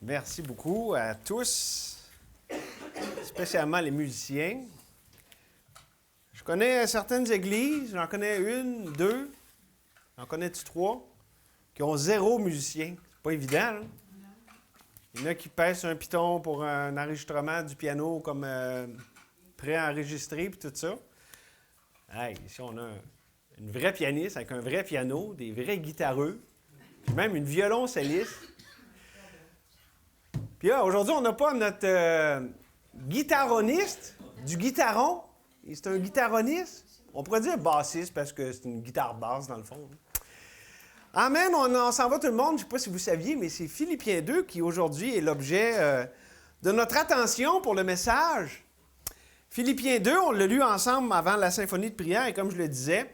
Merci beaucoup à tous, spécialement les musiciens. Je connais certaines églises, j'en connais une, deux, j'en connais-tu trois, qui ont 0 musicien. C'est pas évident, là. Il y en a qui pèsent un piton pour un enregistrement du piano comme pré-enregistré puis tout ça. Hey, ici, on a une vraie pianiste avec un vrai piano, des vrais guitareux, puis même une violoncelliste. Puis là, aujourd'hui, on n'a pas notre guitaroniste, du guitaron. C'est un guitaroniste. On pourrait dire bassiste parce que c'est une guitare basse, dans le fond. Amen, on s'en va tout le monde. Je ne sais pas si vous saviez, mais c'est Philippiens 2 qui, aujourd'hui, est l'objet de notre attention pour le message. Philippiens 2, on l'a lu ensemble avant la symphonie de prière, et comme je le disais,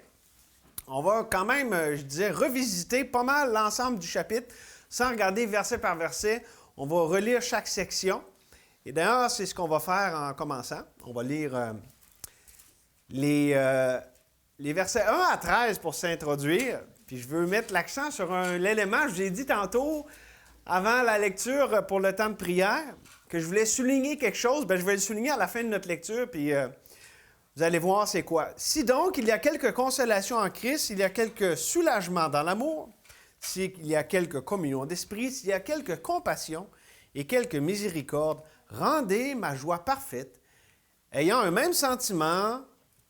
on va quand même, je disais, revisiter pas mal l'ensemble du chapitre, sans regarder verset par verset. On va relire chaque section. Et d'ailleurs, c'est ce qu'on va faire en commençant. On va lire les versets 1 à 13 pour s'introduire. Puis je veux mettre l'accent sur l'élément, je vous ai dit tantôt, avant la lecture pour le temps de prière, que je voulais souligner quelque chose. Bien, je vais le souligner à la fin de notre lecture, puis vous allez voir c'est quoi. Si donc il y a quelque consolation en Christ, il y a quelque soulagement dans l'amour, s'il y a quelque communion d'esprit, s'il y a quelque compassion et quelque miséricorde, rendez ma joie parfaite, ayant un même sentiment,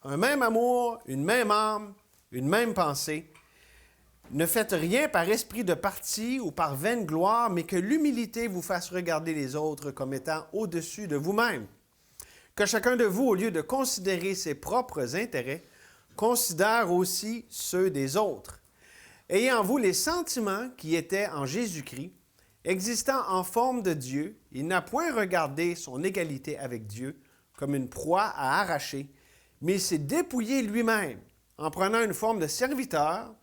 un même amour, une même âme, une même pensée. Ne faites rien par esprit de parti ou par vaine gloire, mais que l'humilité vous fasse regarder les autres comme étant au-dessus de vous-même. Que chacun de vous, au lieu de considérer ses propres intérêts, considère aussi ceux des autres. Ayez en vous les sentiments qui étaient en Jésus-Christ, existant en forme de Dieu, il n'a point regardé son égalité avec Dieu comme une proie à arracher, mais il s'est dépouillé lui-même en prenant une forme de serviteur,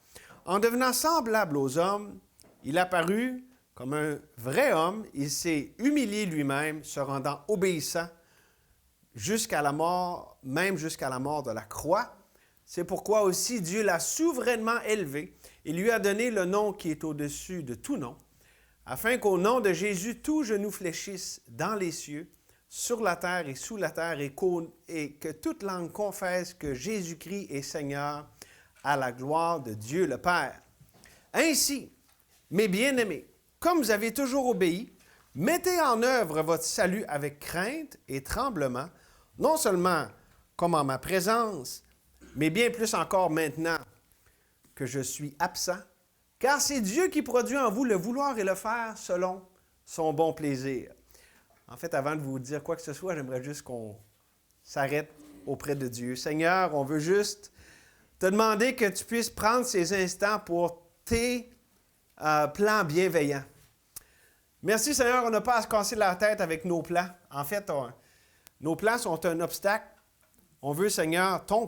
en devenant semblable aux hommes. Il apparut comme un vrai homme, il s'est humilié lui-même, se rendant obéissant jusqu'à la mort, même jusqu'à la mort de la croix. C'est pourquoi aussi Dieu l'a souverainement élevé et lui a donné le nom qui est au-dessus de tout nom, afin qu'au nom de Jésus, tout genou fléchisse dans les cieux, sur la terre et sous la terre, et que toute langue confesse que Jésus-Christ est Seigneur, à la gloire de Dieu le Père. Ainsi, mes bien-aimés, comme vous avez toujours obéi, mettez en œuvre votre salut avec crainte et tremblement, non seulement comme en ma présence, mais bien plus encore maintenant que je suis absent, car c'est Dieu qui produit en vous le vouloir et le faire selon son bon plaisir. En fait, avant de vous dire quoi que ce soit, j'aimerais juste qu'on s'arrête auprès de Dieu. Seigneur, on veut juste te demander que tu puisses prendre ces instants pour tes plans bienveillants. Merci Seigneur, on n'a pas à se casser la tête avec nos plans. En fait, nos plans sont un obstacle. On veut, Seigneur, ton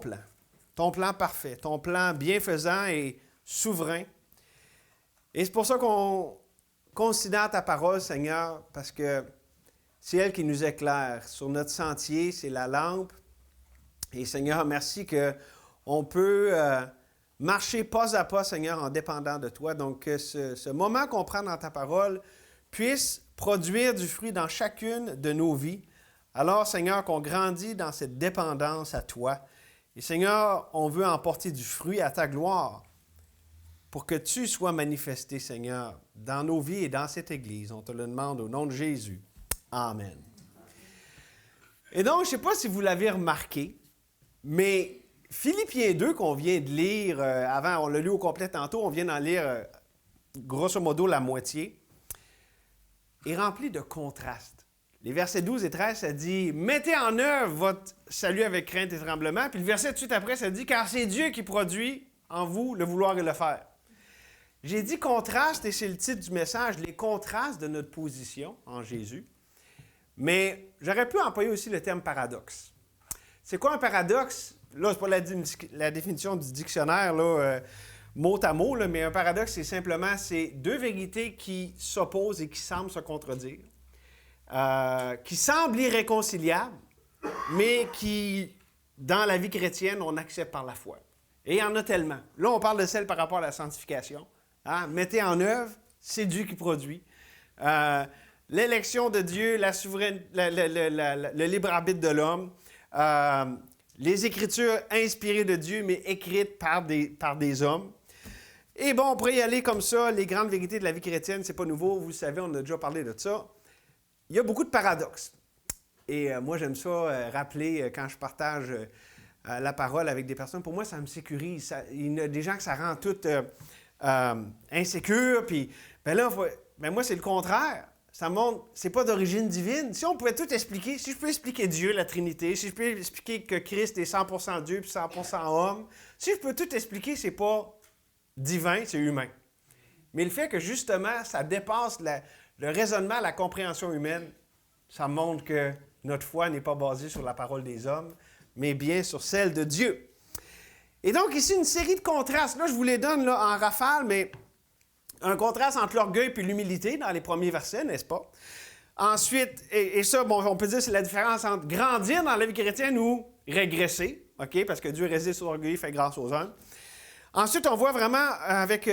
plan parfait, ton plan bienfaisant et souverain. Et c'est pour ça qu'on considère ta parole, Seigneur, parce que c'est elle qui nous éclaire. Sur notre sentier, c'est la lampe. Et Seigneur, merci qu'on peut marcher pas à pas, Seigneur, en dépendant de toi. Donc, que ce moment qu'on prend dans ta parole puisse produire du fruit dans chacune de nos vies. Alors, Seigneur, qu'on grandit dans cette dépendance à toi. Et Seigneur, on veut emporter du fruit à ta gloire pour que tu sois manifesté, Seigneur, dans nos vies et dans cette Église. On te le demande au nom de Jésus. Amen. Et donc, je ne sais pas si vous l'avez remarqué, mais Philippiens 2 qu'on vient de lire, avant, on l'a lu au complet tantôt, on vient d'en lire grosso modo la moitié, est rempli de contrastes. Les versets 12 et 13, ça dit « Mettez en œuvre votre salut avec crainte et tremblement », puis le verset tout de suite après, ça dit « Car c'est Dieu qui produit en vous le vouloir et le faire ». J'ai dit contraste, et c'est le titre du message, les contrastes de notre position en Jésus. Mais j'aurais pu employer aussi le terme paradoxe. C'est quoi un paradoxe? Là, ce n'est pas la définition du dictionnaire, là, mot à mot, là, mais un paradoxe, c'est simplement deux vérités qui s'opposent et qui semblent se contredire, qui semblent irréconciliables, mais qui, dans la vie chrétienne, on accepte par la foi. Et il y en a tellement. Là, on parle de celle par rapport à la sanctification. Hein? Mettez en œuvre, c'est Dieu qui produit. l'élection de Dieu, la souveraineté, le libre arbitre de l'homme, les Écritures inspirées de Dieu, mais écrites par des hommes. Et bon, on pourrait y aller comme ça, les grandes vérités de la vie chrétienne, c'est pas nouveau, vous savez, on a déjà parlé de ça. Il y a beaucoup de paradoxes. Et moi, j'aime ça rappeler quand je partage la parole avec des personnes. Pour moi, ça me sécurise. Il y a des gens que ça rend tout insécure. Puis, moi, c'est le contraire. Ça montre, c'est pas d'origine divine. Si on pouvait tout expliquer, si je peux expliquer Dieu, la Trinité, si je peux expliquer que Christ est 100% Dieu puis 100% homme, si je peux tout expliquer, c'est pas divin, c'est humain. Mais le fait que, justement, ça dépasse le raisonnement, la compréhension humaine, ça montre que notre foi n'est pas basée sur la parole des hommes, mais bien sur celle de Dieu. Et donc, ici, une série de contrastes. Là, je vous les donne là, en rafale, mais un contraste entre l'orgueil et l'humilité dans les premiers versets, n'est-ce pas? Ensuite, et ça, bon, on peut dire que c'est la différence entre grandir dans la vie chrétienne ou régresser, OK? Parce que Dieu résiste aux orgueilleux, fait grâce aux hommes. Ensuite, on voit vraiment, avec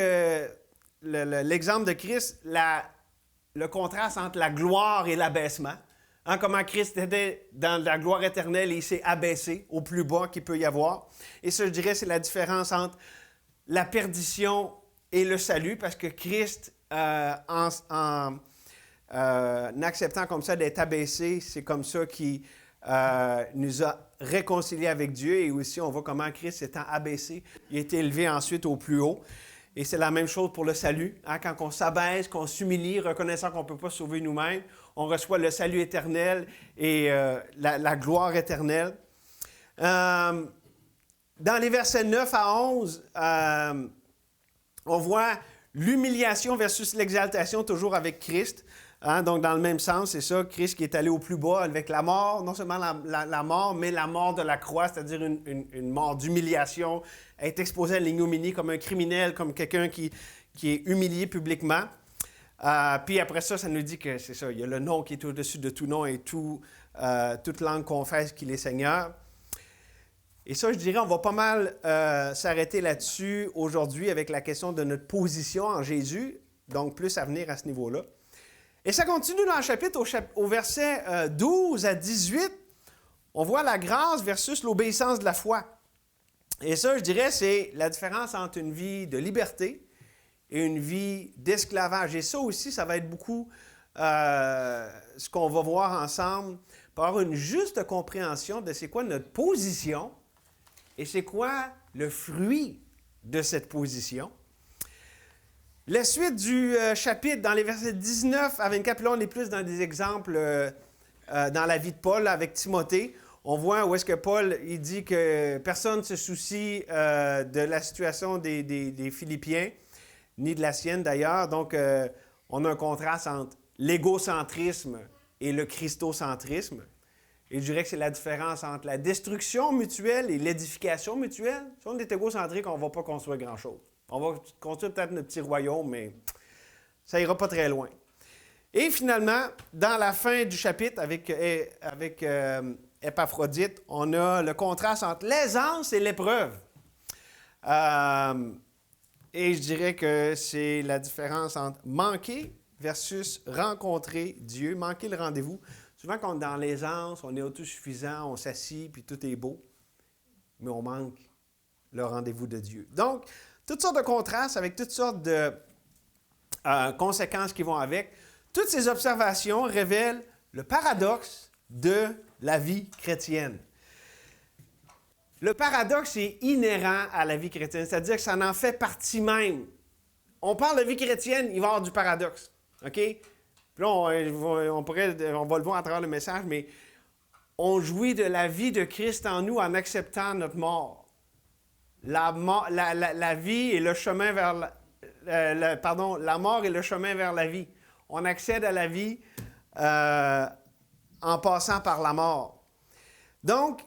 l'exemple de Christ, le contraste entre la gloire et l'abaissement. Hein, comment Christ était dans la gloire éternelle et il s'est abaissé au plus bas qu'il peut y avoir. Et ça, je dirais, c'est la différence entre la perdition et le salut, parce que Christ, en acceptant comme ça d'être abaissé, c'est comme ça qu'il nous a réconciliés avec Dieu. Et aussi, on voit comment Christ, étant abaissé, il a été élevé ensuite au plus haut. Et c'est la même chose pour le salut. Hein? Quand on s'abaisse, qu'on s'humilie, reconnaissant qu'on ne peut pas sauver nous-mêmes, on reçoit le salut éternel et la gloire éternelle. Dans les versets 9 à 11, on voit l'humiliation versus l'exaltation, toujours avec Christ. Hein? Donc, dans le même sens, c'est ça, Christ qui est allé au plus bas avec la mort, non seulement la mort, mais la mort de la croix, c'est-à-dire une mort d'humiliation, être exposé à l'ignominie comme un criminel, comme quelqu'un qui est humilié publiquement. Puis après ça, ça nous dit que c'est ça, il y a le nom qui est au-dessus de tout nom et toute langue confesse qu'il est Seigneur. Et ça, je dirais, on va pas mal s'arrêter là-dessus aujourd'hui avec la question de notre position en Jésus, donc plus à venir à ce niveau-là. Et ça continue dans le chapitre, au verset 12 à 18, on voit la grâce versus l'obéissance de la foi. Et ça, je dirais, c'est la différence entre une vie de liberté et une vie d'esclavage. Et ça aussi, ça va être beaucoup ce qu'on va voir ensemble, pour avoir une juste compréhension de c'est quoi notre position et c'est quoi le fruit de cette position. La suite du chapitre, dans les versets 19 à 24, puis là, on est plus dans des exemples dans la vie de Paul avec Timothée. On voit où est-ce que Paul, il dit que personne ne se soucie de la situation des Philippiens, ni de la sienne d'ailleurs. Donc, on a un contraste entre l'égocentrisme et le christocentrisme. Et je dirais que c'est la différence entre la destruction mutuelle et l'édification mutuelle. Si on est égocentrique, on ne va pas construire grand-chose. On va construire peut-être notre petit royaume, mais ça n'ira pas très loin. Et finalement, dans la fin du chapitre, avec Épaphrodite, on a le contraste entre l'aisance et l'épreuve. Et je dirais que c'est la différence entre manquer versus rencontrer Dieu, manquer le rendez-vous. Souvent, quand on est dans l'aisance, on est autosuffisant, on s'assit, puis tout est beau, mais on manque le rendez-vous de Dieu. Donc, toutes sortes de contrastes avec toutes sortes de conséquences qui vont avec. Toutes ces observations révèlent le paradoxe de la vie chrétienne. Le paradoxe est inhérent à la vie chrétienne, c'est-à-dire que ça en fait partie même. On parle de vie chrétienne, il va y avoir du paradoxe. OK? Puis là, on va le voir à travers le message, mais on jouit de la vie de Christ en nous en acceptant notre mort. La vie est le chemin vers la mort est le chemin vers la vie. On accède à la vie en passant par la mort. Donc,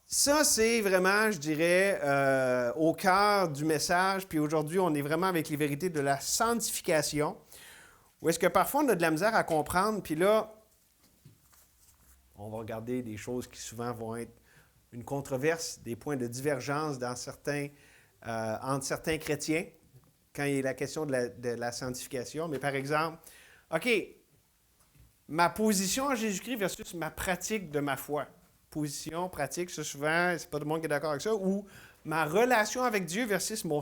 ça, c'est vraiment, je dirais, au cœur du message. Puis aujourd'hui, on est vraiment avec les vérités de la sanctification. Où est-ce que parfois, on a de la misère à comprendre. Puis là, on va regarder des choses qui souvent vont être une controverse, des points de divergence entre certains chrétiens quand il est la question de la sanctification. Mais par exemple, OK, ma position en Jésus-Christ versus ma pratique de ma foi. Position, pratique, ça souvent, c'est pas tout le monde qui est d'accord avec ça, ou ma relation avec Dieu versus mon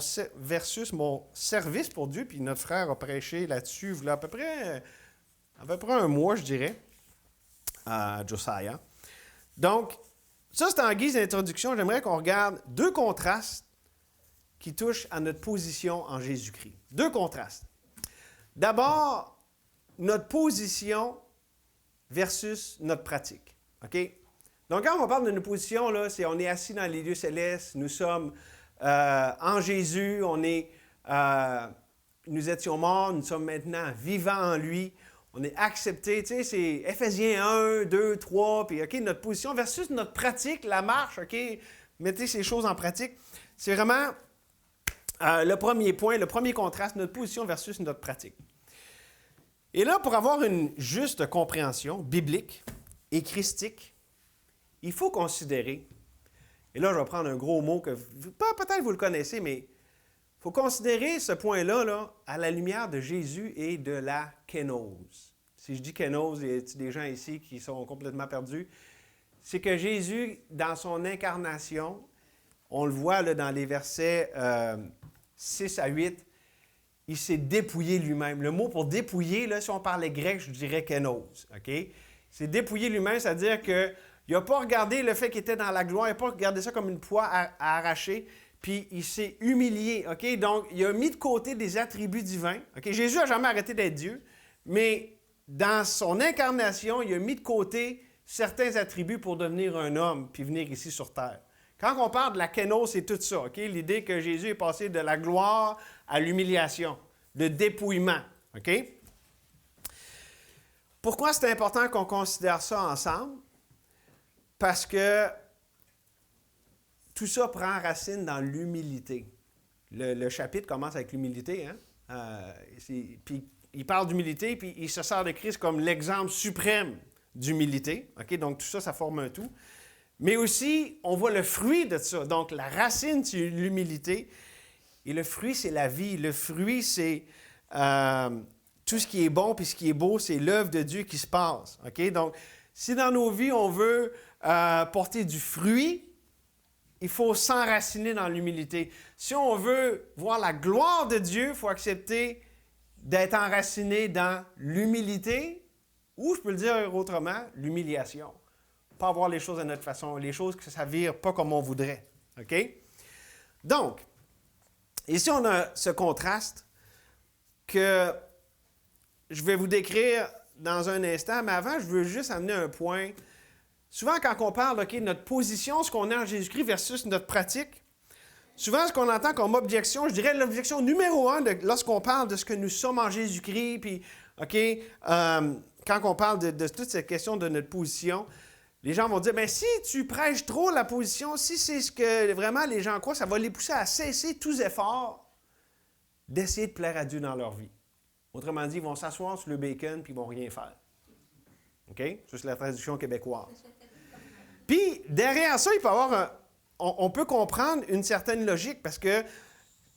service pour Dieu. Puis notre frère a prêché là-dessus, il y a à peu près un mois, je dirais, à Josiah. Donc, ça, c'est en guise d'introduction. J'aimerais qu'on regarde deux contrastes qui touchent à notre position en Jésus-Christ. Deux contrastes. D'abord, notre position versus notre pratique. OK? Donc, quand on parle de nos positions, là, c'est on est assis dans les lieux célestes, nous sommes en Jésus, nous étions morts, nous sommes maintenant vivants en lui, on est acceptés. Tu sais, c'est Éphésiens 1, 2, 3, puis OK, notre position versus notre pratique, la marche, OK? Mettez ces choses en pratique. C'est vraiment le premier point, le premier contraste, notre position versus notre pratique. Et là, pour avoir une juste compréhension biblique et christique, il faut considérer, et là, je vais prendre un gros mot que peut-être vous le connaissez, mais il faut considérer ce point-là là, à la lumière de Jésus et de la kénose. Si je dis kénose, il y a des gens ici qui sont complètement perdus. C'est que Jésus, dans son incarnation, on le voit là, dans les versets 6 à 8, il s'est dépouillé lui-même. Le mot pour dépouiller, là, si on parlait grec, je dirais kénose. OK? Il s'est dépouillé lui-même, c'est-à-dire que il n'a pas regardé le fait qu'il était dans la gloire, il n'a pas regardé ça comme une poix à arracher, puis il s'est humilié. OK? Donc, il a mis de côté des attributs divins. OK? Jésus n'a jamais arrêté d'être Dieu, mais dans son incarnation, il a mis de côté certains attributs pour devenir un homme, puis venir ici sur terre. Quand on parle de la kénose, c'est tout ça. OK? L'idée que Jésus est passé de la gloire à l'humiliation, de dépouillement. OK? Pourquoi c'est important qu'on considère ça ensemble? Parce que tout ça prend racine dans l'humilité. Le chapitre commence avec l'humilité. Hein? Puis il parle d'humilité, puis il se sert de Christ comme l'exemple suprême d'humilité. OK? Donc tout ça, ça forme un tout. Mais aussi, on voit le fruit de ça. Donc la racine, c'est l'humilité. Et le fruit, c'est la vie. Le fruit, c'est tout ce qui est bon, puis ce qui est beau, c'est l'œuvre de Dieu qui se passe. OK? Donc, si dans nos vies, on veut porter du fruit, il faut s'enraciner dans l'humilité. Si on veut voir la gloire de Dieu, il faut accepter d'être enraciné dans l'humilité, ou je peux le dire autrement, l'humiliation. Pas voir les choses à notre façon, les choses que ça vire pas comme on voudrait. OK? Donc, ici, on a ce contraste que je vais vous décrire dans un instant, mais avant, je veux juste amener un point. Souvent, quand on parle de notre position, ce qu'on est en Jésus-Christ versus notre pratique, souvent, ce qu'on entend comme objection, je dirais l'objection numéro 1 lorsqu'on parle de ce que nous sommes en Jésus-Christ, puis, OK, quand on parle de toute cette question de notre position, les gens vont dire, bien, si tu prêches trop la position, si c'est ce que vraiment les gens croient, ça va les pousser à cesser tous efforts d'essayer de plaire à Dieu dans leur vie. Autrement dit, ils vont s'asseoir sur le bacon puis ils ne vont rien faire. OK? Ça, c'est la traduction québécoise. Puis, derrière ça, il peut y avoir on peut comprendre une certaine logique parce que,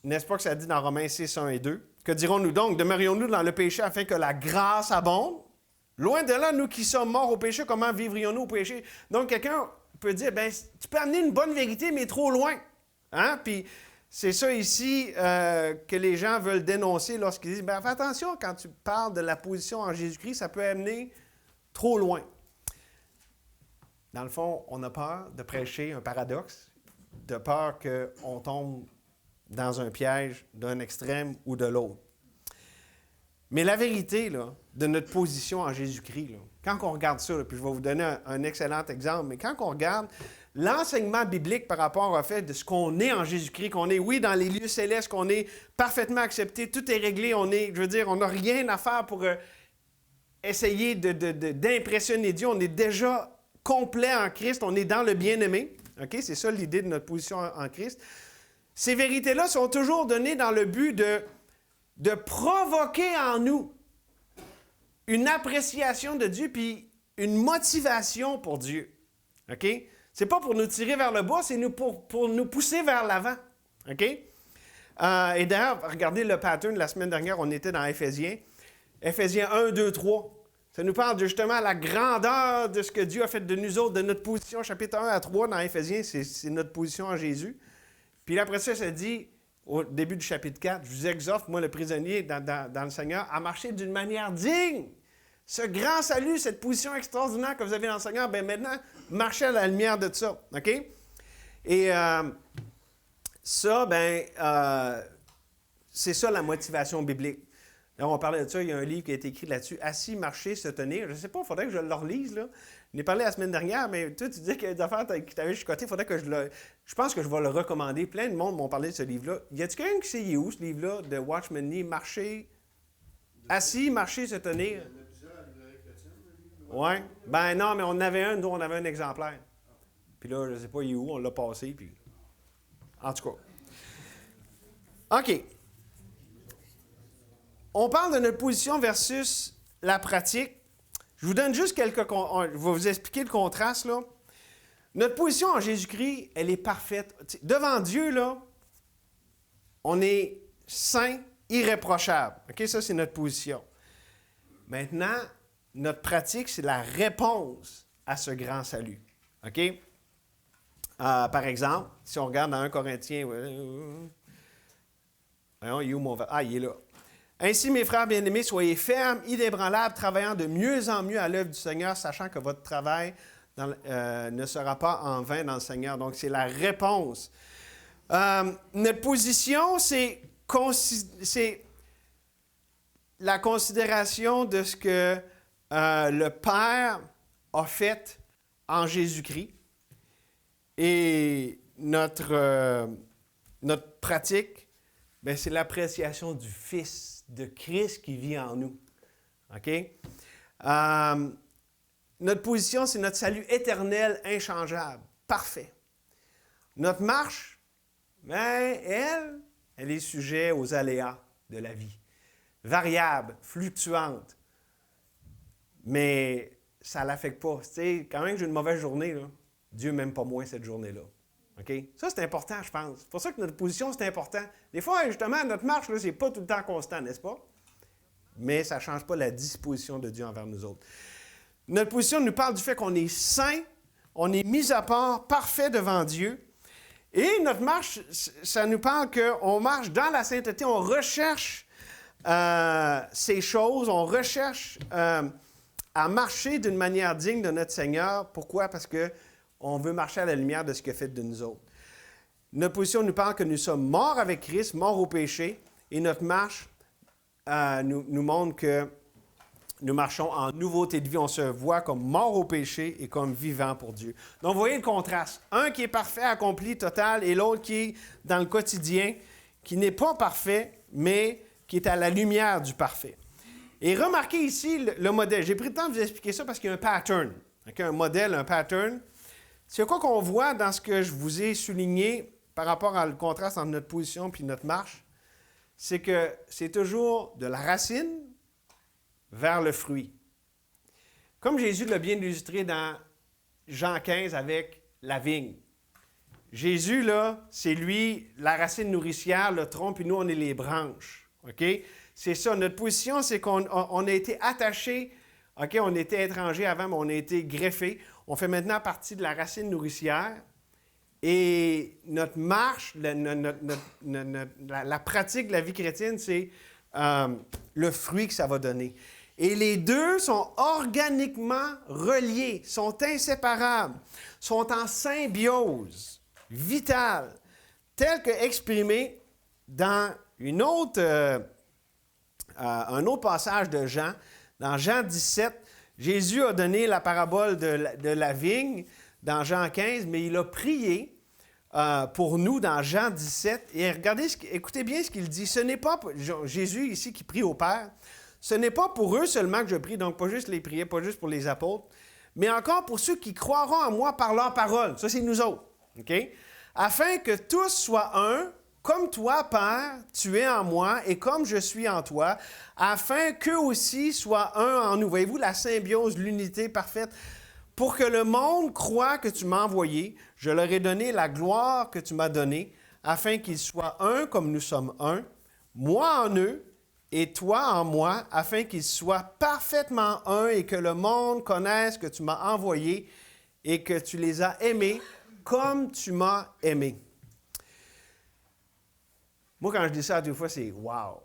n'est-ce pas que ça dit dans Romains 6, 1 et 2? Que dirons-nous donc? Demeurions-nous dans le péché afin que la grâce abonde? Loin de là, nous qui sommes morts au péché, comment vivrions-nous au péché? Donc, quelqu'un peut dire, bien, tu peux amener une bonne vérité, mais trop loin. Hein? Puis, c'est ça ici que les gens veulent dénoncer lorsqu'ils disent, bien, fais attention, quand tu parles de la position en Jésus-Christ, ça peut amener trop loin. Dans le fond, on a peur de prêcher un paradoxe, de peur qu'on tombe dans un piège d'un extrême ou de l'autre. Mais la vérité là, de notre position en Jésus-Christ, là, quand on regarde ça, là, puis je vais vous donner un excellent exemple, mais quand on regarde l'enseignement biblique par rapport au fait de ce qu'on est en Jésus-Christ, qu'on est, oui, dans les lieux célestes, qu'on est parfaitement accepté, tout est réglé, on n'a rien à faire pour essayer d'impressionner Dieu, on est déjà complet en Christ, on est dans le bien-aimé. OK? C'est ça l'idée de notre position en Christ. Ces vérités-là sont toujours données dans le but de provoquer en nous une appréciation de Dieu puis une motivation pour Dieu. OK? C'est pas pour nous tirer vers le bas, c'est pour nous pousser vers l'avant. OK? Et d'ailleurs, regardez le pattern, la semaine dernière, on était dans Éphésiens. Éphésiens 1, 2, 3. Ça nous parle justement de la grandeur de ce que Dieu a fait de nous autres, de notre position, chapitre 1 à 3 dans Éphésiens, c'est notre position en Jésus. Puis après ça dit, au début du chapitre 4, « Je vous exhorte, moi le prisonnier dans le Seigneur, à marcher d'une manière digne. » Ce grand salut, cette position extraordinaire que vous avez dans le Seigneur, bien maintenant, marchez à la lumière de ça. OK? Et ça, c'est ça la motivation biblique. Là, on parlait de ça, il y a un livre qui a été écrit là-dessus, « Assis, marcher, se tenir ». Je ne sais pas, il faudrait que je le relise, là. On en a parlé la semaine dernière, mais toi, tu dis qu'il y a des affaires qui t'avaient chicoté, il faudrait que je pense que je vais le recommander. Plein de monde m'ont parlé de ce livre-là. Y a-t-il quelqu'un qui sait il est où, ce livre-là, de Watchman Nee, « Marcher, assis, marcher, se tenir ». Oui. Ben non, mais on avait un, nous, on avait un exemplaire. Puis là, je ne sais pas, il est où, on l'a passé, puis... En tout cas. OK. On parle de notre position versus la pratique. Je vous donne juste je vais vous expliquer le contraste, là. Notre position en Jésus-Christ, elle est parfaite. Devant Dieu, là, on est saint, irréprochable. OK? Ça, c'est notre position. Maintenant, notre pratique, c'est la réponse à ce grand salut. OK? Par exemple, si on regarde dans 1 Corinthiens... Voyons, il est où mon... Ah, il est là. Ainsi, mes frères bien-aimés, soyez fermes, inébranlables, travaillant de mieux en mieux à l'œuvre du Seigneur, sachant que votre travail ne sera pas en vain dans le Seigneur. Donc, c'est la réponse. Notre position, c'est la considération de ce que le Père a fait en Jésus-Christ. Et notre pratique, bien, c'est l'appréciation du Fils de Christ qui vit en nous. OK? Notre position, c'est notre salut éternel, inchangeable, parfait. Notre marche, bien, elle est sujet aux aléas de la vie. Variable, fluctuante. Mais ça ne l'affecte pas. Tu sais, quand même que j'ai une mauvaise journée, là, Dieu m'aime pas moins cette journée-là. OK? Ça, c'est important, je pense. C'est pour ça que notre position, c'est important. Des fois, justement, notre marche, ce n'est pas tout le temps constant, n'est-ce pas? Mais ça ne change pas la disposition de Dieu envers nous autres. Notre position nous parle du fait qu'on est saint, on est mis à part, parfait devant Dieu. Et notre marche, ça nous parle qu'on marche dans la sainteté, on recherche ces choses, on recherche à marcher d'une manière digne de notre Seigneur. Pourquoi? Parce qu'on veut marcher à la lumière de ce qu'il a fait de nous autres. Notre position nous parle que nous sommes morts avec Christ, morts au péché, et notre marche nous montre que nous marchons en nouveauté de vie. On se voit comme morts au péché et comme vivants pour Dieu. Donc, vous voyez le contraste. Un qui est parfait, accompli, total, et l'autre qui est dans le quotidien, qui n'est pas parfait, mais qui est à la lumière du parfait. Et remarquez ici le modèle. J'ai pris le temps de vous expliquer ça parce qu'il y a un pattern. Okay? Un modèle, un pattern. C'est quoi qu'on voit dans ce que je vous ai souligné par rapport au contraste entre notre position et notre marche? C'est que c'est toujours de la racine vers le fruit. Comme Jésus l'a bien illustré dans Jean 15 avec la vigne. Jésus, là, c'est lui, la racine nourricière, le tronc, puis nous, on est les branches. OK? C'est ça. Notre position, c'est qu'on a été attachés. OK? On était étrangers avant, mais on a été greffés. On fait maintenant partie de la racine nourricière. Et notre marche, la pratique de la vie chrétienne, c'est le fruit que ça va donner. Et les deux sont organiquement reliés, sont inséparables, sont en symbiose vitale, tel que exprimé dans un autre passage de Jean. Dans Jean 17, Jésus a donné la parabole de la vigne dans Jean 15, mais il a prié pour nous dans Jean 17. Et regardez, écoutez bien ce qu'il dit. Ce n'est pas Jésus ici qui prie au Père. Ce n'est pas pour eux seulement que je prie, donc pas juste les prier, pas juste pour les apôtres, mais encore pour ceux qui croiront en moi par leur parole. Ça, c'est nous autres. OK? Afin que tous soient un, comme toi, Père, tu es en moi, et comme je suis en toi, afin qu'eux aussi soient un en nous. Voyez-vous la symbiose, l'unité parfaite? Pour que le monde croie que tu m'as envoyé, je leur ai donné la gloire que tu m'as donnée, afin qu'ils soient un comme nous sommes un, moi en eux, et toi en moi, afin qu'ils soient parfaitement un et que le monde connaisse que tu m'as envoyé et que tu les as aimés comme tu m'as aimé. Moi, quand je dis ça, des fois, c'est « wow ».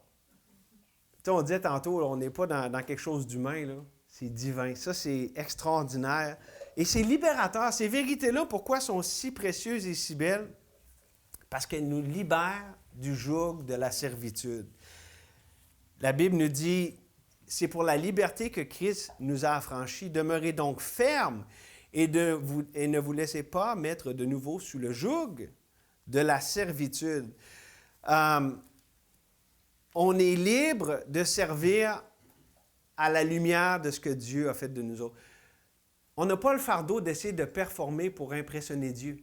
Tu sais, on disait tantôt, là, on n'est pas dans quelque chose d'humain, là. C'est divin. Ça, c'est extraordinaire. Et c'est libérateur. Ces vérités-là, pourquoi sont si précieuses et si belles? Parce qu'elles nous libèrent du joug de la servitude. La Bible nous dit, c'est pour la liberté que Christ nous a affranchis. Demeurez donc fermes et ne vous laissez pas mettre de nouveau sous le joug de la servitude. On est libre de servir à la lumière de ce que Dieu a fait de nous autres. On n'a pas le fardeau d'essayer de performer pour impressionner Dieu.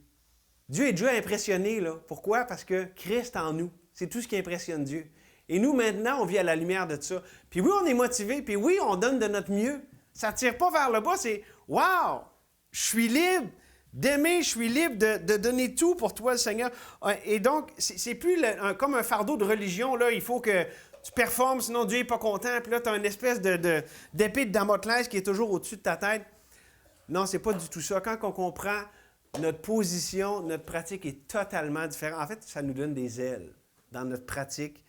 Dieu est déjà impressionné, là. Pourquoi? Parce que Christ en nous. C'est tout ce qui impressionne Dieu. Et nous, maintenant, on vit à la lumière de ça. Puis oui, on est motivé, puis oui, on donne de notre mieux. Ça ne tire pas vers le bas, c'est « Wow! Je suis libre d'aimer, je suis libre de donner tout pour toi, le Seigneur. » Et donc, c'est plus comme un fardeau de religion, là. Il faut que tu performes, sinon Dieu n'est pas content. Puis là, tu as une espèce d'épée de Damoclès qui est toujours au-dessus de ta tête. Non, c'est pas du tout ça. Quand on comprend notre position, notre pratique est totalement différente. En fait, ça nous donne des ailes dans notre pratique.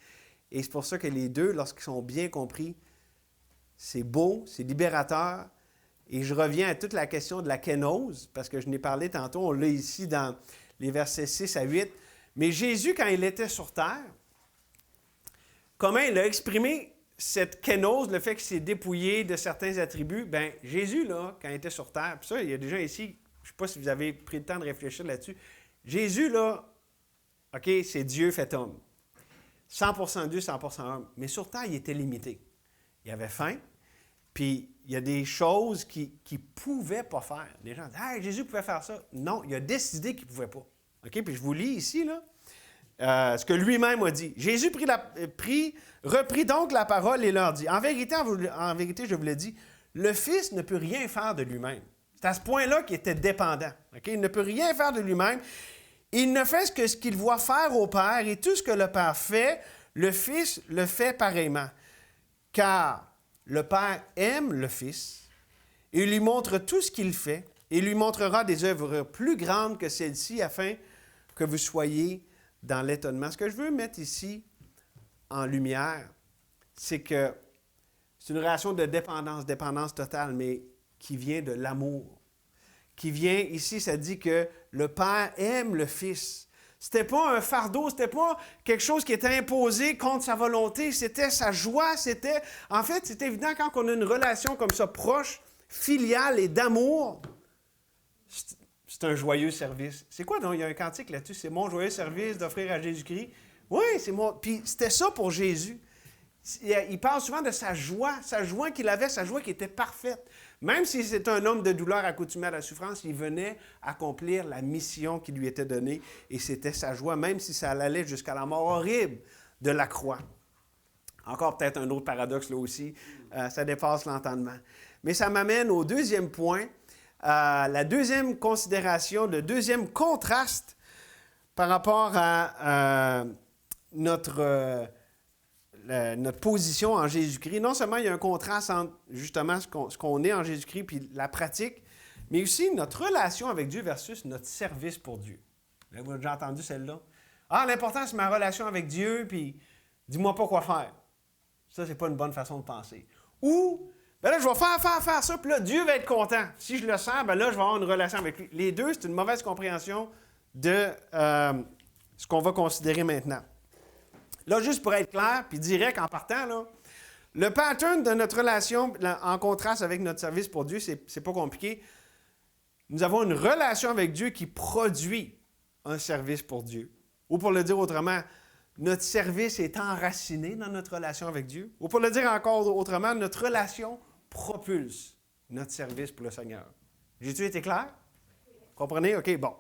Et c'est pour ça que les deux, lorsqu'ils sont bien compris, c'est beau, c'est libérateur. Et je reviens à toute la question de la kénose, parce que je n'ai parlé tantôt, on l'a ici dans les versets 6 à 8. Mais Jésus, quand il était sur terre, comment il a exprimé cette kénose, le fait qu'il s'est dépouillé de certains attributs? Bien, Jésus, là, quand il était sur terre, puis ça, il y a des gens ici, je ne sais pas si vous avez pris le temps de réfléchir là-dessus. Jésus, là, OK, c'est Dieu fait homme. 100% Dieu, 100% homme. Mais sur terre, il était limité. Il avait faim, puis il y a des choses qu'il ne pouvait pas faire. Les gens disent « Hey, Jésus pouvait faire ça. » Non, il a décidé qu'il ne pouvait pas. OK, puis je vous lis ici, là, ce que lui-même a dit. Jésus reprit donc la parole et leur dit, en vérité, je vous le dis, le Fils ne peut rien faire de lui-même. C'est à ce point-là qu'il était dépendant. Okay? Il ne peut rien faire de lui-même. Il ne fait que ce qu'il voit faire au Père, et tout ce que le Père fait, le Fils le fait pareillement. Car le Père aime le Fils, et lui montre tout ce qu'il fait, et lui montrera des œuvres plus grandes que celles-ci, afin que vous soyez dans l'étonnement. Ce que je veux mettre ici en lumière, c'est que c'est une relation de dépendance totale, mais qui vient de l'amour. Qui vient, ici, ça dit que le Père aime le Fils. C'était pas un fardeau, c'était pas quelque chose qui était imposé contre sa volonté, c'était sa joie, En fait, c'est évident quand on a une relation comme ça, proche, filiale et d'amour, c'est un joyeux service. C'est quoi, donc? Il y a un cantique là-dessus, c'est mon joyeux service d'offrir à Jésus-Christ. Oui, c'est moi. Puis c'était ça pour Jésus. Il parle souvent de sa joie qu'il avait, sa joie qui était parfaite. Même si c'était un homme de douleur accoutumé à la souffrance, il venait accomplir la mission qui lui était donnée et c'était sa joie, même si ça allait jusqu'à la mort horrible de la croix. Encore peut-être un autre paradoxe là aussi, ça dépasse l'entendement. Mais ça m'amène au deuxième point, la deuxième considération, le deuxième contraste par rapport à notre position en Jésus-Christ. Non seulement il y a un contraste entre justement ce qu'on est en Jésus-Christ puis la pratique, mais aussi notre relation avec Dieu versus notre service pour Dieu. Là, vous avez déjà entendu celle-là? Ah, l'important, c'est ma relation avec Dieu, puis dis-moi pas quoi faire. Ça, c'est pas une bonne façon de penser. Ou, ben là, je vais faire ça, puis là, Dieu va être content. Si je le sens, ben là, je vais avoir une relation avec lui. Les deux, c'est une mauvaise compréhension de ce qu'on va considérer maintenant. Là, juste pour être clair, puis direct en partant, là, le pattern de notre relation en contraste avec notre service pour Dieu, c'est pas compliqué. Nous avons une relation avec Dieu qui produit un service pour Dieu. Ou pour le dire autrement, notre service est enraciné dans notre relation avec Dieu. Ou pour le dire encore autrement, notre relation propulse notre service pour le Seigneur. J'ai-tu été clair? Comprenez? OK, bon.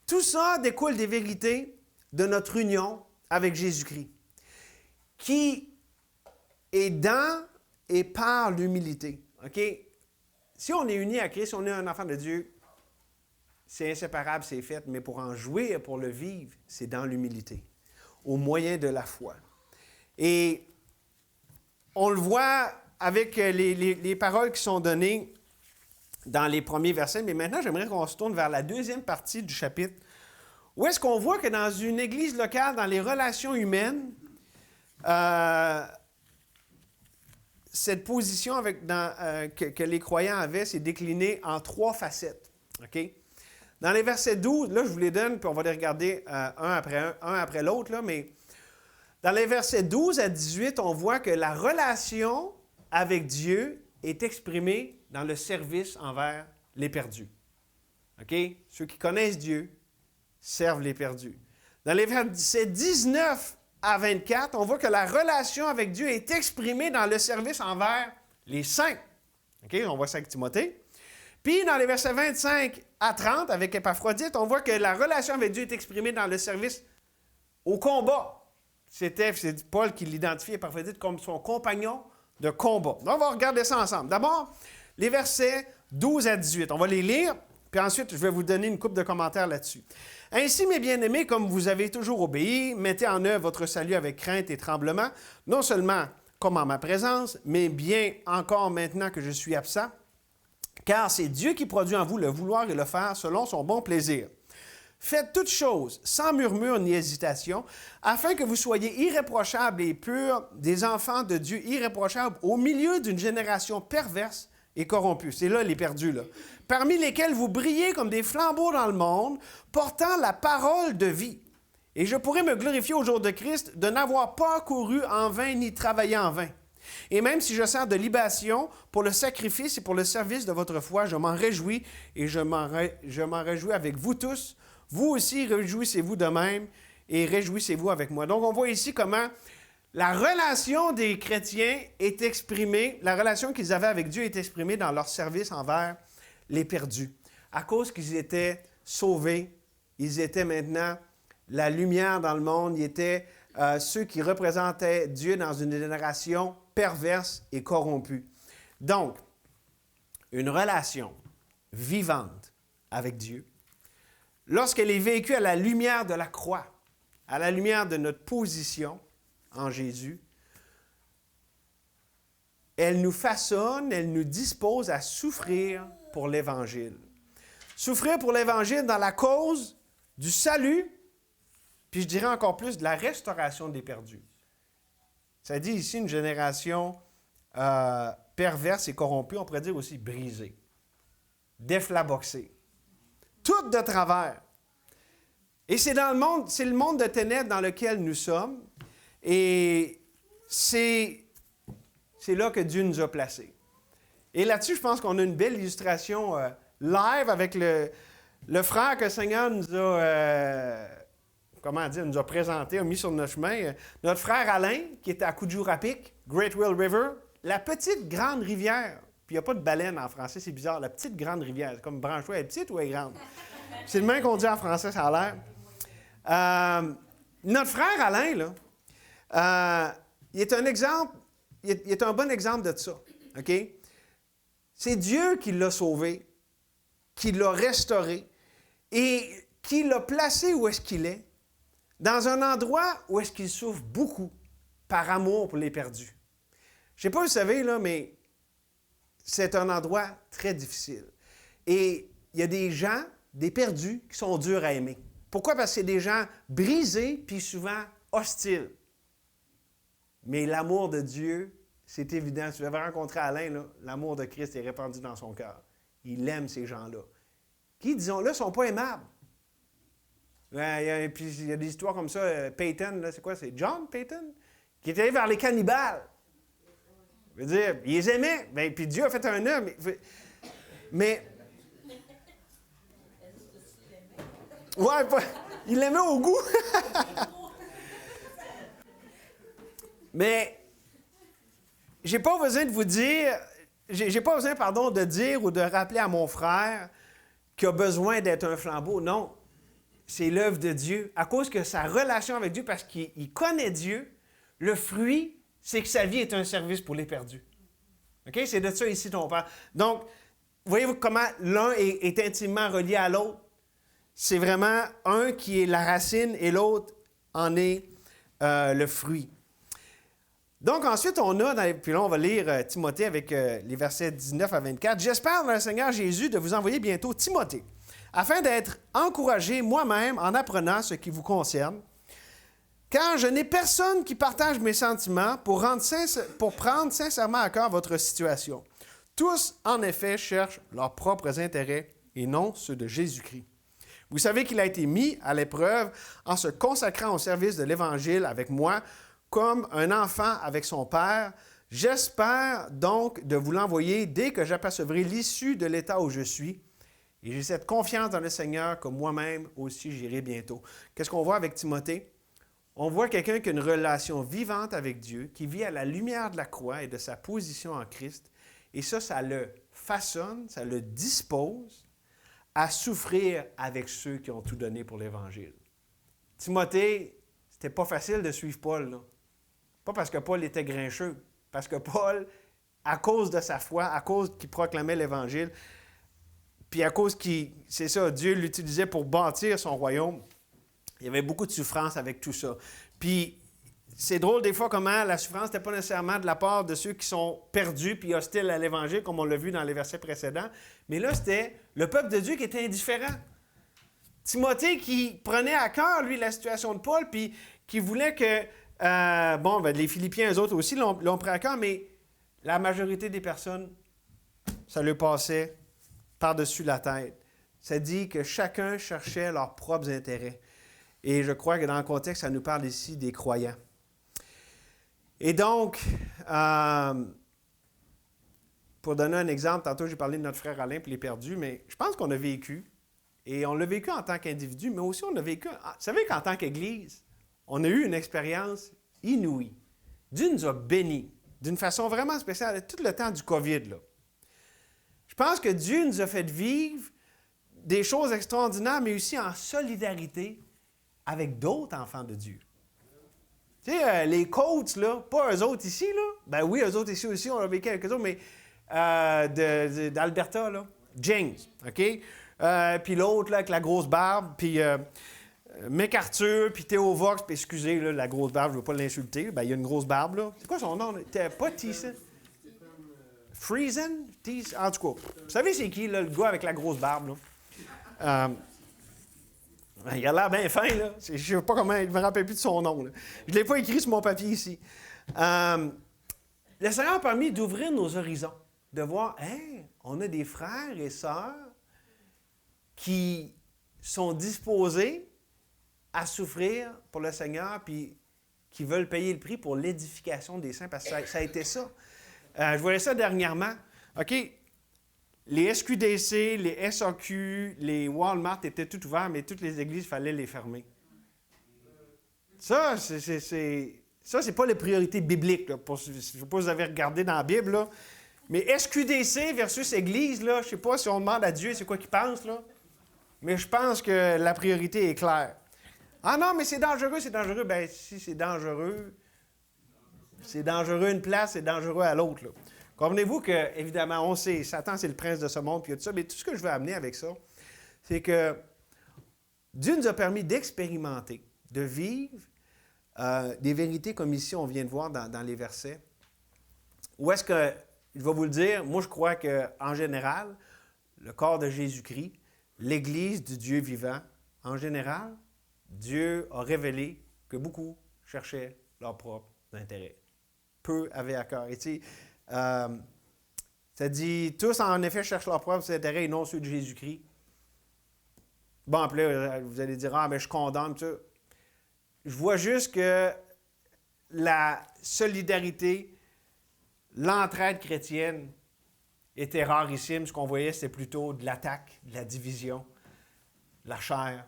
Tout ça découle des vérités de notre union avec Jésus-Christ, qui est dans et par l'humilité. OK? Si on est uni à Christ, si on est un enfant de Dieu, c'est inséparable, c'est fait, mais pour en jouir, pour le vivre, c'est dans l'humilité. au moyen de la foi. Et on le voit avec les paroles qui sont données dans les premiers versets, mais maintenant, j'aimerais qu'on se tourne vers la deuxième partie du chapitre, où est-ce qu'on voit que dans une église locale, dans les relations humaines, cette position que les croyants avaient, c'est décliné en 3 facettes. OK? Dans les versets 12, là, je vous les donne, puis on va les regarder un après l'autre, là, mais dans les versets 12 à 18, on voit que la relation avec Dieu est exprimée dans le service envers les perdus. OK? Ceux qui connaissent Dieu servent les perdus. Dans les versets 19 à 24, on voit que la relation avec Dieu est exprimée dans le service envers les saints. OK? On voit ça avec Timothée. Puis, dans les versets 25 à 30, avec Épaphrodite, on voit que la relation avec Dieu est exprimée dans le service au combat. C'est Paul qui l'identifie, Épaphrodite, comme son compagnon de combat. Donc, on va regarder ça ensemble. D'abord, les versets 12 à 18. On va les lire, puis ensuite, je vais vous donner une couple de commentaires là-dessus. « Ainsi, mes bien-aimés, comme vous avez toujours obéi, mettez en œuvre votre salut avec crainte et tremblement, non seulement comme en ma présence, mais bien encore maintenant que je suis absent, car c'est Dieu qui produit en vous le vouloir et le faire selon son bon plaisir. Faites toutes choses sans murmure ni hésitation, afin que vous soyez irréprochables et purs, des enfants de Dieu irréprochables, au milieu d'une génération perverse et corrompue. » C'est là les perdus, là. « Parmi lesquels vous brillez comme des flambeaux dans le monde, portant la parole de vie. Et je pourrais me glorifier au jour de Christ de n'avoir pas couru en vain ni travaillé en vain. Et même si je sers de libation pour le sacrifice et pour le service de votre foi, je m'en réjouis et je m'en réjouis avec vous tous. Vous aussi, réjouissez-vous de même et réjouissez-vous avec moi. » Donc, on voit ici comment la relation des chrétiens est exprimée, la relation qu'ils avaient avec Dieu est exprimée dans leur service envers les perdus. À cause qu'ils étaient sauvés, ils étaient maintenant la lumière dans le monde, ils étaient ceux qui représentaient Dieu dans une génération perverse et corrompue. Donc, une relation vivante avec Dieu, lorsqu'elle est vécue à la lumière de la croix, à la lumière de notre position en Jésus, elle nous façonne, elle nous dispose à souffrir pour l'Évangile. Souffrir pour l'Évangile dans la cause du salut, puis je dirais encore plus de la restauration des perdus. Ça dit ici une génération perverse et corrompue, on pourrait dire aussi brisée, déflaboxée, toute de travers. Et c'est le monde de ténèbres dans lequel nous sommes, et c'est là que Dieu nous a placés. Et là-dessus, je pense qu'on a une belle illustration live avec le frère que le Seigneur nous a, nous a présenté, a mis sur notre chemin. Notre frère Alain, qui était à Kuujjuaq, Great Wheel River, la petite grande rivière. Puis il n'y a pas de baleine en français, c'est bizarre. La petite grande rivière, c'est comme Branchouille, elle est petite ou elle est grande? C'est le même qu'on dit en français, ça a l'air. Notre frère Alain, là, il est un exemple, il est un bon exemple de ça. OK? C'est Dieu qui l'a sauvé, qui l'a restauré et qui l'a placé où est-ce qu'il est, dans un endroit où est-ce qu'il souffre beaucoup par amour pour les perdus. Je ne sais pas si vous savez, là, mais c'est un endroit très difficile. Et il y a des gens, des perdus, qui sont durs à aimer. Pourquoi? Parce que c'est des gens brisés puis souvent hostiles. Mais l'amour de Dieu, c'est évident. Si vous avez rencontré Alain, là, l'amour de Christ est répandu dans son cœur. Il aime ces gens-là. Qui, disons-le, ne sont pas aimables. Puis il y a des histoires comme ça. Peyton, là, c'est quoi? C'est John Peyton? Qui est allé vers les cannibales. Je veux dire, il les aimait. Bien, puis Dieu a fait un œuvre. Mais ouais, il l'aimait au goût. Mais j'ai pas besoin de vous dire, j'ai pas besoin, de dire ou de rappeler à mon frère qu'il a besoin d'être un flambeau. Non, c'est l'œuvre de Dieu. À cause que sa relation avec Dieu, parce qu'il connaît Dieu, le fruit, c'est que sa vie est un service pour les perdus. OK? C'est de ça ici ton père. Donc, voyez-vous comment l'un est intimement relié à l'autre? C'est vraiment un qui est la racine et l'autre en est le fruit. Donc ensuite, puis là on va lire Timothée avec les versets 19 à 24. « J'espère dans le Seigneur Jésus de vous envoyer bientôt Timothée, afin d'être encouragé moi-même en apprenant ce qui vous concerne, car je n'ai personne qui partage mes sentiments pour prendre sincèrement à cœur votre situation. Tous, en effet, cherchent leurs propres intérêts et non ceux de Jésus-Christ. Vous savez qu'il a été mis à l'épreuve en se consacrant au service de l'Évangile avec moi, comme un enfant avec son père. J'espère donc de vous l'envoyer dès que j'apercevrai l'issue de l'état où je suis. Et j'ai cette confiance dans le Seigneur que moi-même aussi j'irai bientôt. » Qu'est-ce qu'on voit avec Timothée? On voit quelqu'un qui a une relation vivante avec Dieu, qui vit à la lumière de la croix et de sa position en Christ. Et ça le façonne, ça le dispose à souffrir avec ceux qui ont tout donné pour l'Évangile. Timothée, c'était pas facile de suivre Paul, là. Pas parce que Paul était grincheux, parce que Paul, à cause de sa foi, à cause qu'il proclamait l'Évangile, puis à cause c'est ça, Dieu l'utilisait pour bâtir son royaume, il y avait beaucoup de souffrance avec tout ça. Puis, c'est drôle des fois comment la souffrance n'était pas nécessairement de la part de ceux qui sont perdus puis hostiles à l'Évangile, comme on l'a vu dans les versets précédents, mais là, c'était le peuple de Dieu qui était indifférent. Timothée qui prenait à cœur, lui, la situation de Paul, puis qui voulait que, les Philippiens, eux autres aussi l'ont pris à cœur, mais la majorité des personnes, ça leur passait par-dessus la tête. Ça dit que chacun cherchait leurs propres intérêts. Et je crois que dans le contexte, ça nous parle ici des croyants. Et donc, pour donner un exemple, tantôt j'ai parlé de notre frère Alain puis les perdus, mais je pense qu'on a vécu, et on l'a vécu en tant qu'individu, mais aussi on a vécu, vous savez qu'en tant qu'Église, on a eu une expérience inouïe. Dieu nous a bénis d'une façon vraiment spéciale tout le temps du COVID, là. Je pense que Dieu nous a fait vivre des choses extraordinaires, mais aussi en solidarité avec d'autres enfants de Dieu. Tu sais, les coachs, là, pas eux autres ici, là. Ben oui, eux autres ici aussi, on a vécu avec eux autres, mais d'Alberta, là. James, OK? Puis l'autre, là, avec la grosse barbe, puis MacArthur, puis Théo Vox, puis excusez, là, la grosse barbe, je ne veux pas l'insulter. Ben, il y a une grosse barbe, là. C'est quoi son nom? Pas Thiessen? Friesen? En tout cas, vous savez c'est qui, là, le gars avec la grosse barbe, là? Il a l'air bien fin, là. Je ne sais pas comment, je ne me rappelle plus de son nom, là. Je ne l'ai pas écrit sur mon papier ici. Le Seigneur a permis d'ouvrir nos horizons, de voir, hey, on a des frères et sœurs qui sont disposés à souffrir pour le Seigneur, puis qui veulent payer le prix pour l'édification des saints, parce que ça a été ça. Je voyais ça dernièrement. OK? Les SQDC, les SAQ, les Walmart étaient tout ouverts, mais toutes les églises, il fallait les fermer. Ça, c'est pas les priorités bibliques. Là, je ne sais pas si vous avez regardé dans la Bible, là. Mais SQDC versus Église, là, je ne sais pas si on demande à Dieu c'est quoi qu'il pense, là. Mais je pense que la priorité est claire. Ah non, mais c'est dangereux, c'est dangereux. Bien, si c'est dangereux une place, c'est dangereux à l'autre, là. Convenez-vous que, évidemment, on sait, Satan, c'est le prince de ce monde, puis tout ça, mais tout ce que je veux amener avec ça, c'est que Dieu nous a permis d'expérimenter, de vivre des vérités comme ici, on vient de voir dans les versets. Où est-ce que, je vais vous le dire, moi je crois qu'en général, le corps de Jésus-Christ, l'Église du Dieu vivant, en général, Dieu a révélé que beaucoup cherchaient leurs propres intérêts. Peu avaient à cœur. Et tu sais, ça dit, tous en effet cherchent leurs propres intérêts et non ceux de Jésus-Christ. Bon, puis là, vous allez dire, ah, mais je condamne ça. Je vois juste que la solidarité, l'entraide chrétienne était rarissime. Ce qu'on voyait, c'était plutôt de l'attaque, de la division, de la chair.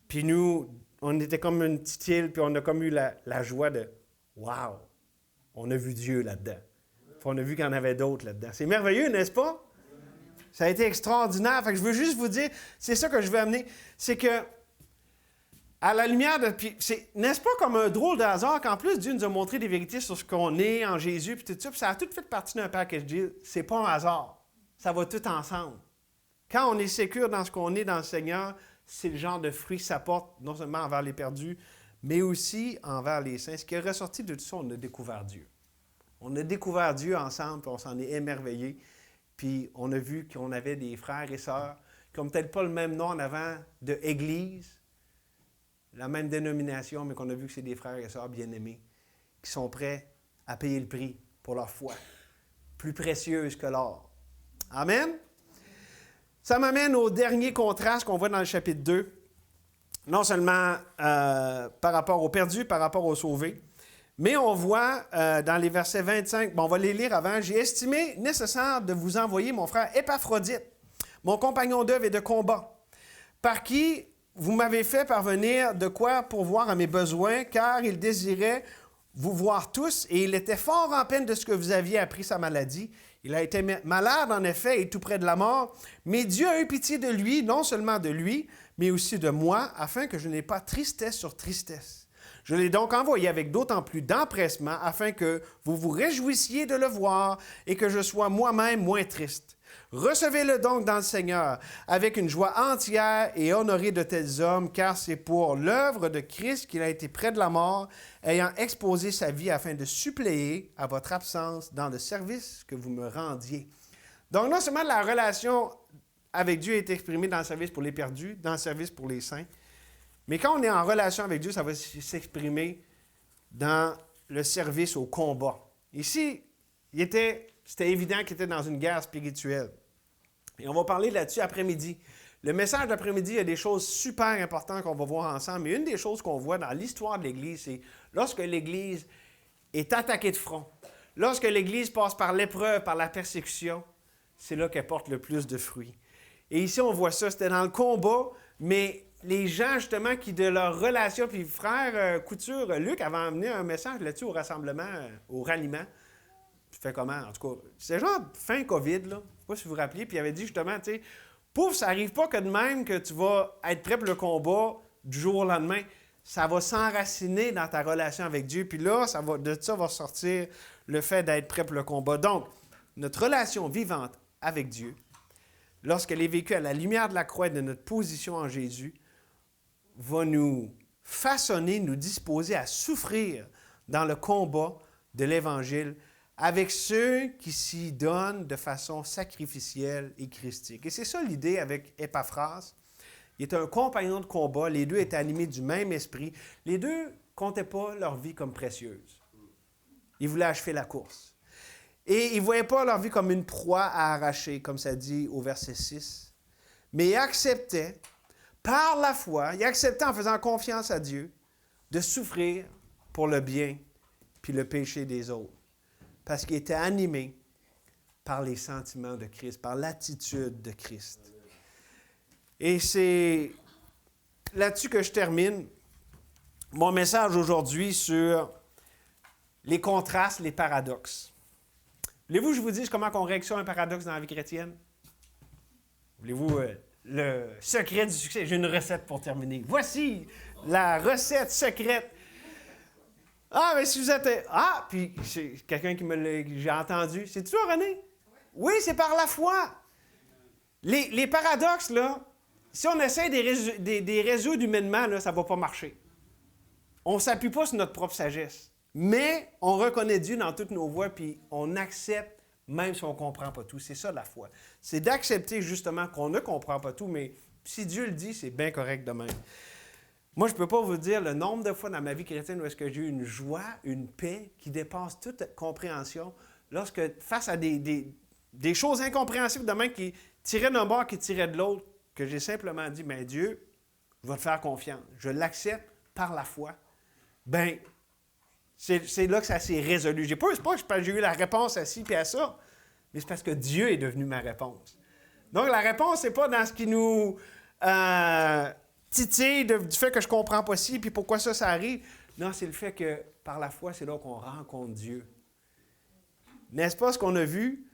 Puis nous, on était comme une petite île, puis on a comme eu la joie de « Wow! On a vu Dieu là-dedans. » Puis on a vu qu'il y en avait d'autres là-dedans. C'est merveilleux, n'est-ce pas? Ça a été extraordinaire. Fait que je veux juste vous dire, c'est ça que je veux amener, c'est que à la lumière de... Puis n'est-ce pas comme un drôle de hasard qu'en plus Dieu nous a montré des vérités sur ce qu'on est en Jésus, puis tout ça, puis ça a tout fait partie d'un package deal. C'est pas un hasard. Ça va tout ensemble. Quand on est sécure dans ce qu'on est dans le Seigneur, c'est le genre de fruit que ça porte, non seulement envers les perdus, mais aussi envers les saints. Ce qui est ressorti de tout ça, on a découvert Dieu. On a découvert Dieu ensemble, puis on s'en est émerveillés. Puis on a vu qu'on avait des frères et sœurs qui n'ont peut-être pas le même nom en avant de Église, la même dénomination, mais qu'on a vu que c'est des frères et sœurs bien-aimés qui sont prêts à payer le prix pour leur foi, plus précieuse que l'or. Amen? Ça m'amène au dernier contraste qu'on voit dans le chapitre 2. Non seulement par rapport aux perdus, par rapport aux sauvés, mais on voit dans les versets 25, on va les lire avant, « J'ai estimé nécessaire de vous envoyer mon frère Épaphrodite, mon compagnon d'œuvre et de combat, par qui vous m'avez fait parvenir de quoi pourvoir à mes besoins, car il désirait vous voir tous, et il était fort en peine de ce que vous aviez appris sa maladie. Il a été malade, en effet, et tout près de la mort, mais Dieu a eu pitié de lui, non seulement de lui, mais aussi de moi, afin que je n'ai pas tristesse sur tristesse. Je l'ai donc envoyé avec d'autant plus d'empressement, afin que vous vous réjouissiez de le voir et que je sois moi-même moins triste. Recevez-le donc dans le Seigneur, avec une joie entière et honorez de tels hommes, car c'est pour l'œuvre de Christ qu'il a été près de la mort, ayant exposé sa vie afin de suppléer à votre absence dans le service que vous me rendiez. » Donc, non seulement la relation avec Dieu est exprimée dans le service pour les perdus, dans le service pour les saints, mais quand on est en relation avec Dieu, ça va s'exprimer dans le service au combat. Ici, c'était évident qu'il était dans une guerre spirituelle. Et on va parler là-dessus après-midi. Le message d'après-midi, il y a des choses super importantes qu'on va voir ensemble. Mais une des choses qu'on voit dans l'histoire de l'Église, c'est lorsque l'Église est attaquée de front, lorsque l'Église passe par l'épreuve, par la persécution, c'est là qu'elle porte le plus de fruits. Et ici, on voit ça, c'était dans le combat, mais les gens, justement, qui de leur relation, puis frère Couture, Luc avait amené un message là-dessus au rassemblement, au ralliement. Tu fais comment? En tout cas, c'est genre fin COVID, là. Je ne sais pas si vous vous rappelez, puis il avait dit justement, tu sais, pouf, ça n'arrive pas que de même que tu vas être prêt pour le combat du jour au lendemain. Ça va s'enraciner dans ta relation avec Dieu, puis là, de ça va sortir le fait d'être prêt pour le combat. Donc, notre relation vivante avec Dieu, lorsqu'elle est vécue à la lumière de la croix et de notre position en Jésus, va nous façonner, nous disposer à souffrir dans le combat de l'Évangile avec ceux qui s'y donnent de façon sacrificielle et christique. Et c'est ça l'idée avec Épaphras. Il est un compagnon de combat, les deux étaient animés du même esprit. Les deux ne comptaient pas leur vie comme précieuse. Ils voulaient achever la course. Et ils ne voyaient pas leur vie comme une proie à arracher, comme ça dit au verset 6. Mais ils acceptaient, par la foi, ils acceptaient en faisant confiance à Dieu, de souffrir pour le bien puis le péché des autres. Parce qu'ils étaient animés par les sentiments de Christ, par l'attitude de Christ. Et c'est là-dessus que je termine mon message aujourd'hui sur les contrastes, les paradoxes. Voulez-vous que je vous dise comment on réactionne un paradoxe dans la vie chrétienne? Voulez-vous le secret du succès? J'ai une recette pour terminer. Voici la recette secrète. Ah, mais si vous êtes... Ah, puis c'est quelqu'un qui me l'a... J'ai entendu. C'est ça, René? Oui, c'est par la foi. Les paradoxes, là, si on essaie des résoudre humainement, là, ça ne va pas marcher. On ne s'appuie pas sur notre propre sagesse. Mais on reconnaît Dieu dans toutes nos voies, puis on accepte, même si on ne comprend pas tout. C'est ça, la foi. C'est d'accepter, justement, qu'on ne comprend pas tout, mais si Dieu le dit, c'est bien correct de même. Moi, je ne peux pas vous dire le nombre de fois dans ma vie chrétienne où est-ce que j'ai eu une joie, une paix qui dépasse toute compréhension lorsque, face à des choses incompréhensibles de même qui tiraient d'un bord, qui tiraient de l'autre, que j'ai simplement dit, mais Dieu, je vais te faire confiance. Je l'accepte par la foi. Bien, c'est là que ça s'est résolu. C'est pas que j'ai eu la réponse à ci et à ça, mais c'est parce que Dieu est devenu ma réponse. Donc, la réponse, c'est pas dans ce qui nous titille du fait que je comprends pas ci, puis pourquoi ça arrive. Non, c'est le fait que, par la foi, c'est là qu'on rencontre Dieu. N'est-ce pas ce qu'on a vu?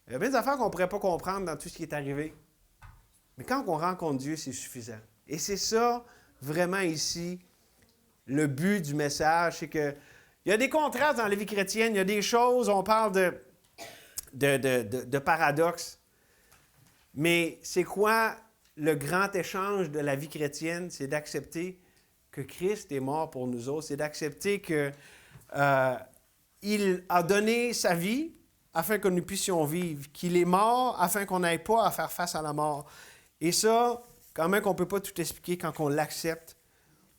Il y a bien des affaires qu'on ne pourrait pas comprendre dans tout ce qui est arrivé. Mais quand on rencontre Dieu, c'est suffisant. Et c'est ça, vraiment ici, le but du message, c'est que il y a des contrastes dans la vie chrétienne, il y a des choses, on parle de paradoxes. Mais c'est quoi le grand échange de la vie chrétienne? C'est d'accepter que Christ est mort pour nous autres, c'est d'accepter que il a donné sa vie afin que nous puissions vivre, qu'il est mort afin qu'on n'aille pas à faire face à la mort. Et ça, quand même qu'on ne peut pas tout expliquer, quand on l'accepte,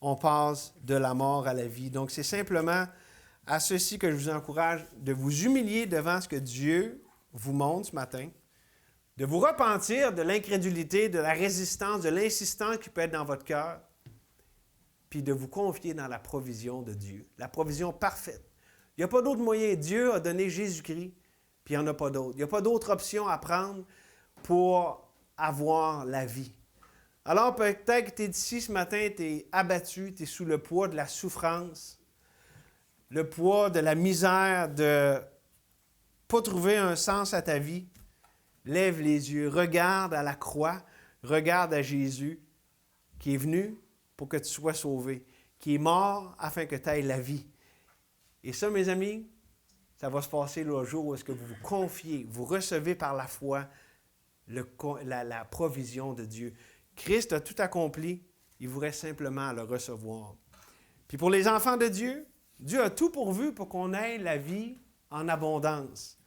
on passe de la mort à la vie. Donc, c'est simplement à ceci que je vous encourage de vous humilier devant ce que Dieu vous montre ce matin, de vous repentir de l'incrédulité, de la résistance, de l'insistance qui peut être dans votre cœur, puis de vous confier dans la provision de Dieu, la provision parfaite. Il n'y a pas d'autre moyen. Dieu a donné Jésus-Christ, puis il n'y en a pas d'autre. Il n'y a pas d'autre option à prendre pour avoir la vie. Alors peut-être que tu es ici ce matin, tu es abattu, tu es sous le poids de la souffrance, le poids de la misère, de ne pas trouver un sens à ta vie. Lève les yeux, regarde à la croix, regarde à Jésus qui est venu pour que tu sois sauvé, qui est mort afin que tu aies la vie. Et ça, mes amis, ça va se passer le jour où est-ce que vous vous confiez, vous recevez par la foi la provision de Dieu. Christ a tout accompli, il vous reste simplement à le recevoir. Puis pour les enfants de Dieu, Dieu a tout pourvu pour qu'on ait la vie en abondance.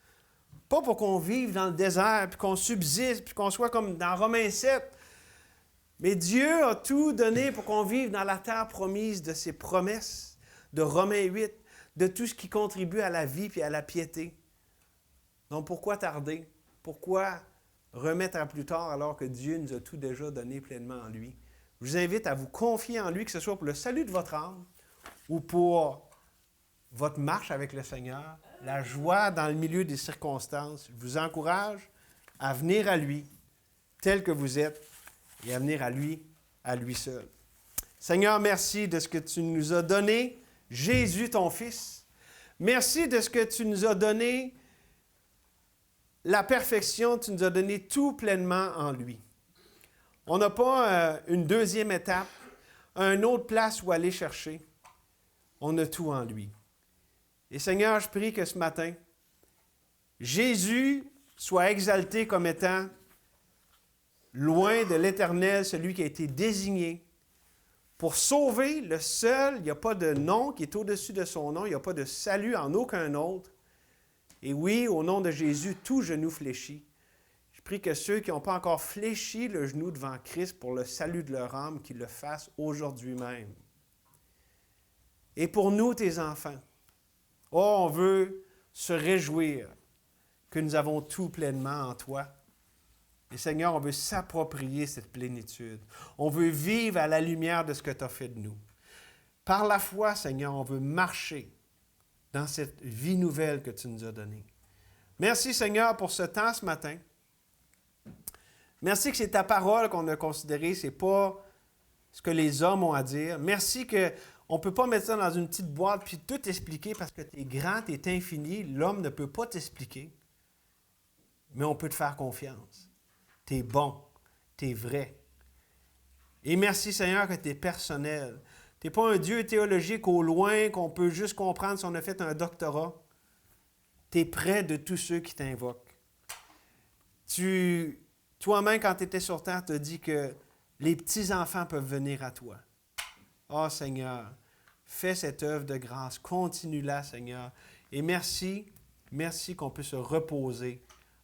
Pas pour qu'on vive dans le désert, puis qu'on subsiste, puis qu'on soit comme dans Romains 7. Mais Dieu a tout donné pour qu'on vive dans la terre promise de ses promesses, de Romains 8, de tout ce qui contribue à la vie et à la piété. Donc pourquoi tarder? Pourquoi remettre à plus tard alors que Dieu nous a tout déjà donné pleinement en lui? Je vous invite à vous confier en lui, que ce soit pour le salut de votre âme ou pour votre marche avec le Seigneur, la joie dans le milieu des circonstances. Je vous encourage à venir à lui tel que vous êtes et à venir à lui seul. Seigneur, merci de ce que tu nous as donné, Jésus, ton Fils. Merci de ce que tu nous as donné, la perfection, tu nous as donné tout pleinement en lui. On n'a pas une deuxième étape, une autre place où aller chercher. On a tout en lui. Et Seigneur, je prie que ce matin, Jésus soit exalté comme étant loin de l'Éternel, celui qui a été désigné pour sauver le seul. Il n'y a pas de nom qui est au-dessus de son nom. Il n'y a pas de salut en aucun autre. Et oui, au nom de Jésus, tout genou fléchit. Je prie que ceux qui n'ont pas encore fléchi le genou devant Christ pour le salut de leur âme, qu'ils le fassent aujourd'hui même. Et pour nous, tes enfants, on veut se réjouir que nous avons tout pleinement en toi. Et Seigneur, on veut s'approprier cette plénitude. On veut vivre à la lumière de ce que tu as fait de nous. Par la foi, Seigneur, on veut marcher dans cette vie nouvelle que tu nous as donnée. Merci, Seigneur, pour ce temps ce matin. Merci que c'est ta parole qu'on a considérée, ce n'est pas ce que les hommes ont à dire. Merci qu'on ne peut pas mettre ça dans une petite boîte puis tout expliquer parce que tu es grand, tu es infini. L'homme ne peut pas t'expliquer, mais on peut te faire confiance. Tu es bon, tu es vrai. Et merci, Seigneur, que tu es personnel. Tu n'es pas un Dieu théologique au loin qu'on peut juste comprendre si on a fait un doctorat. Tu es près de tous ceux qui t'invoquent. Toi-même, quand tu étais sur terre, tu as dit que les petits-enfants peuvent venir à toi. Oh Seigneur, fais cette œuvre de grâce. Continue-la, Seigneur. Et merci qu'on peut se reposer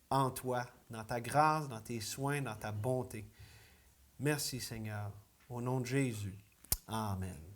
en toi, dans ta grâce, dans tes soins, dans ta bonté. Merci, Seigneur. Au nom de Jésus. Amen.